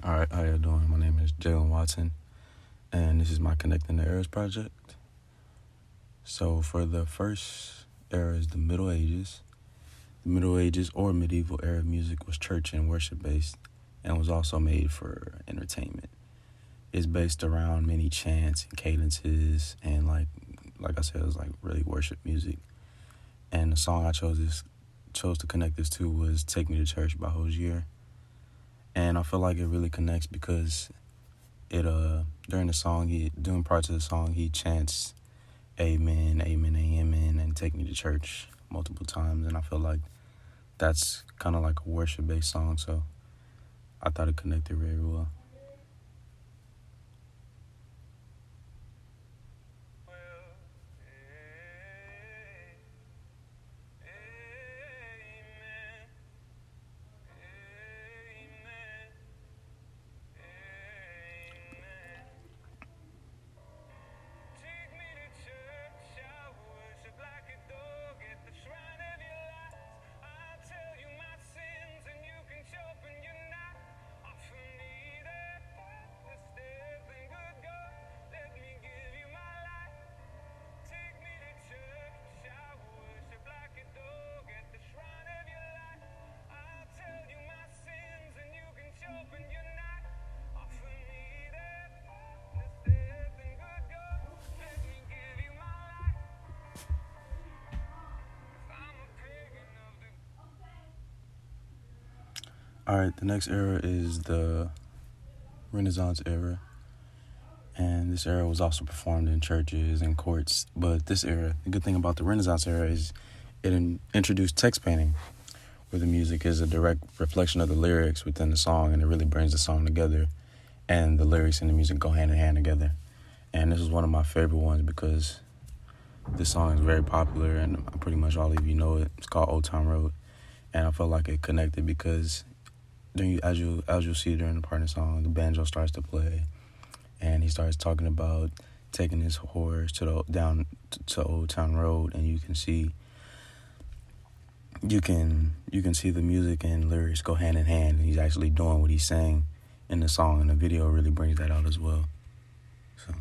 All right, how you doing? My name is Jalen Watson, and this is my Connecting the Eras project. So for the first era is the Middle Ages. The Middle Ages or medieval era music was church and worship based and was also made for entertainment. It's based around many chants and cadences and like I said, it was like really worship music. And the song I chose to connect this to was Take Me to Church by Hozier. And I feel like it really connects because it during parts of the song he chants amen, amen, amen, and take me to church multiple times, and I feel like that's kind of like a worship based song, so I thought it connected very well. All right, the next era is the Renaissance era, and this era was also performed in churches and courts. But this era, the good thing about the Renaissance era is it introduced text painting, where the music is a direct reflection of the lyrics within the song, and it really brings the song together, and the lyrics and the music go hand in hand together. And this is one of my favorite ones because this song is very popular, and pretty much all of you know it. It's called Old Town Road, and I felt like it connected because as you'll see during the part of the song, the banjo starts to play, and he starts talking about taking his horse down to Old Town Road, and you can see the music and lyrics go hand in hand, and he's actually doing what he's saying in the song, and the video really brings that out as well. So.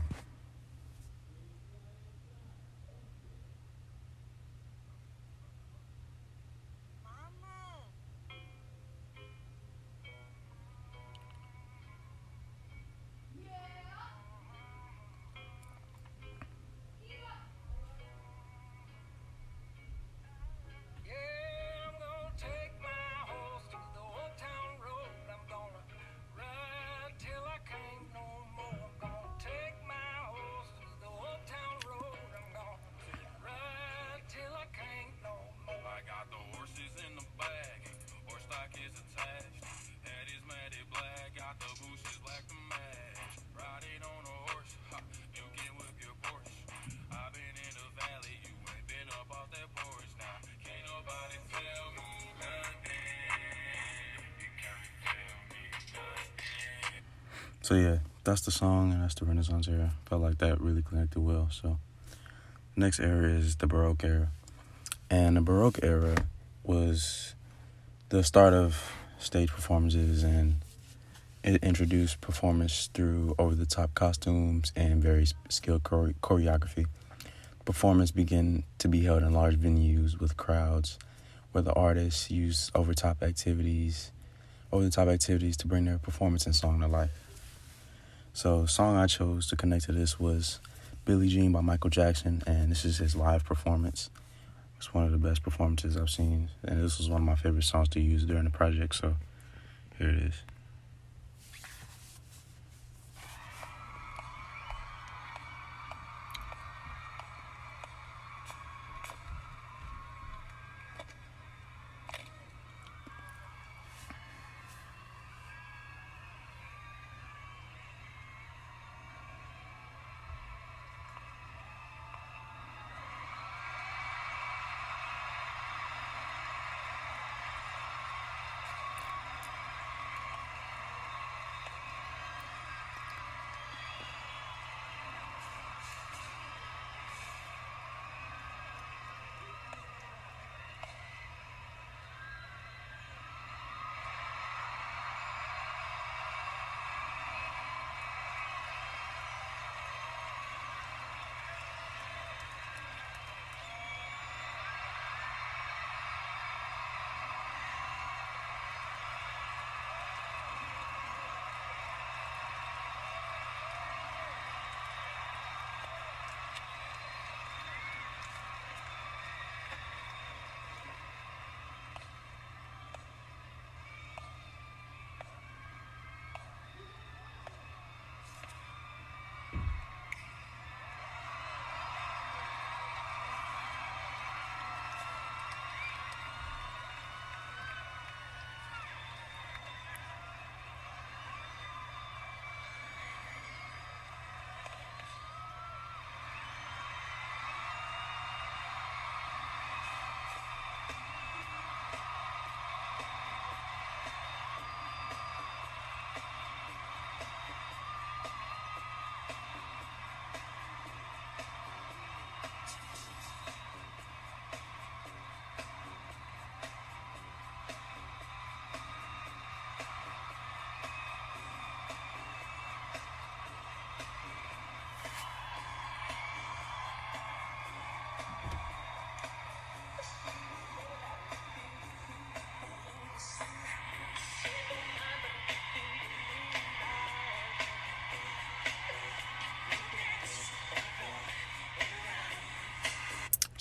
So yeah, that's the song, and that's the Renaissance era. Felt like that really connected well. So next era is the Baroque era, and the Baroque era was the start of stage performances, and it introduced performance through over-the-top costumes and very skilled choreography. Performance began to be held in large venues with crowds, where the artists used over-the-top activities to bring their performance and song to life. So the song I chose to connect to this was Billie Jean by Michael Jackson, and this is his live performance. It's one of the best performances I've seen, and this was one of my favorite songs to use during the project, so here it is.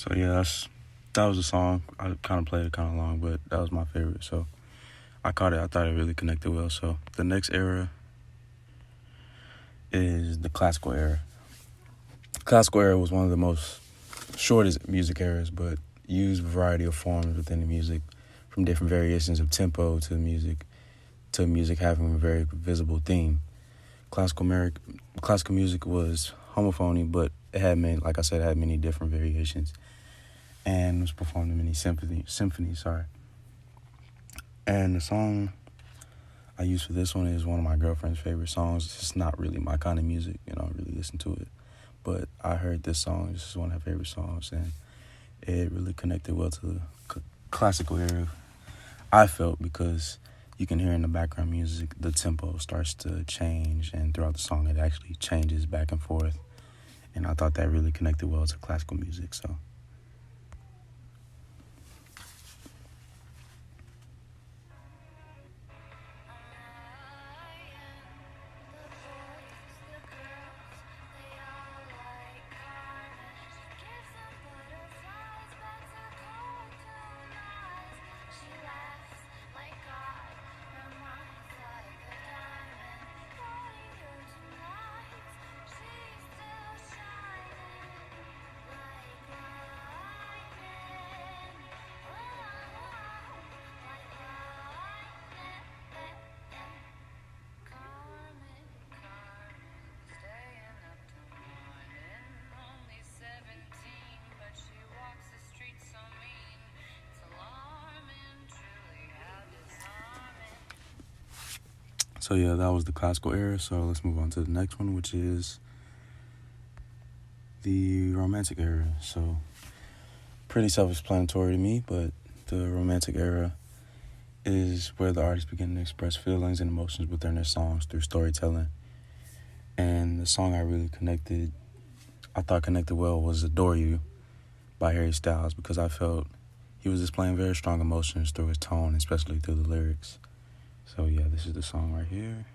So yeah, that was a song. I kind of played it kind of long, but that was my favorite. So I caught it. I thought it really connected well. So the next era is the classical era. Classical era was one of the most shortest music eras, but used a variety of forms within the music, from different variations of tempo to music having a very visible theme. Classical music was homophony, but it had many, like I said, it had many different variations, and was performed in many symphonies. Sorry. And the song I used for this one is one of my girlfriend's favorite songs. It's not really my kind of music, I don't really listen to it, but I heard this song. This is one of her favorite songs, and it really connected well to the classical era, I felt, because you can hear in the background music the tempo starts to change, and throughout the song it actually changes back and forth, and I thought that really connected well to classical music. So So yeah, that was the classical era. So let's move on to the next one, which is the romantic era. So pretty self-explanatory to me, but the romantic era is where the artists begin to express feelings and emotions within their songs through storytelling. And the song I thought connected well, was "Adore You" by Harry Styles, because I felt he was displaying very strong emotions through his tone, especially through the lyrics. So yeah, this is the song right here.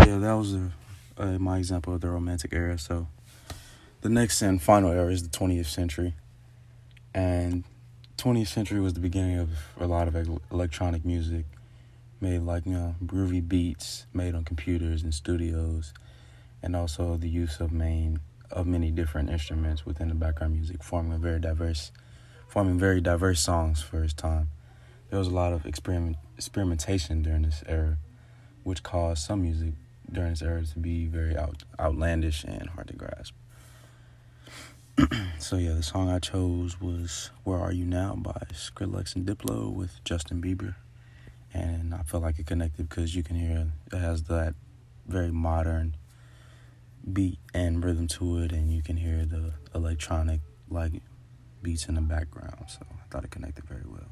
Yeah, that was my example of the romantic era. So the next and final era is the 20th century. And 20th century was the beginning of a lot of electronic music made, like, groovy beats made on computers and studios, and also the use of many different instruments within the background music, forming very diverse songs for its time. There was a lot of experimentation during this era, which caused some music during this era to be very outlandish and hard to grasp. So yeah, the song I chose was "Where Are You Now" by Skrillex and Diplo with Justin Bieber. And I felt like it connected because you can hear it has that very modern beat and rhythm to it, and you can hear the electronic like beats in the background. So I thought it connected very well.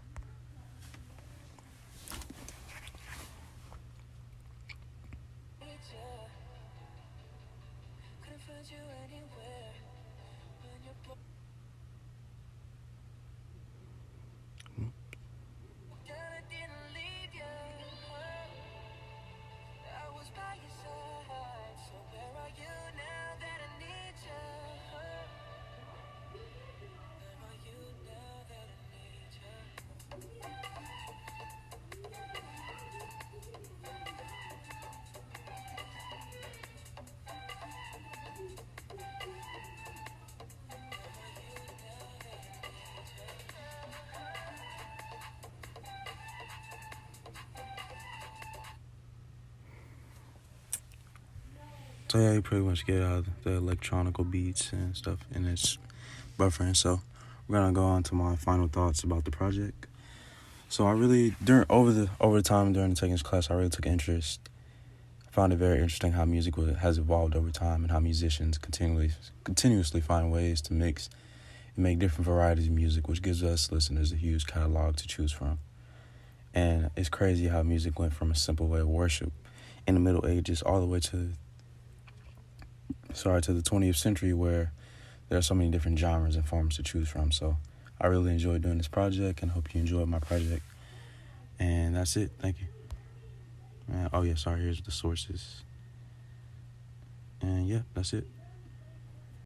So yeah, you pretty much get the electronical beats and stuff in its buffering. So we're gonna go on to my final thoughts about the project. So I really over the time during the technics class, I really took interest. I found it very interesting how music has evolved over time and how musicians continuously find ways to mix and make different varieties of music, which gives us listeners a huge catalog to choose from. And it's crazy how music went from a simple way of worship in the Middle Ages all the way to the 20th century, where there are so many different genres and forms to choose from. So I really enjoyed doing this project and hope you enjoyed my project. And that's it. Thank you. Oh yeah, sorry, here's the sources. And yeah, that's it.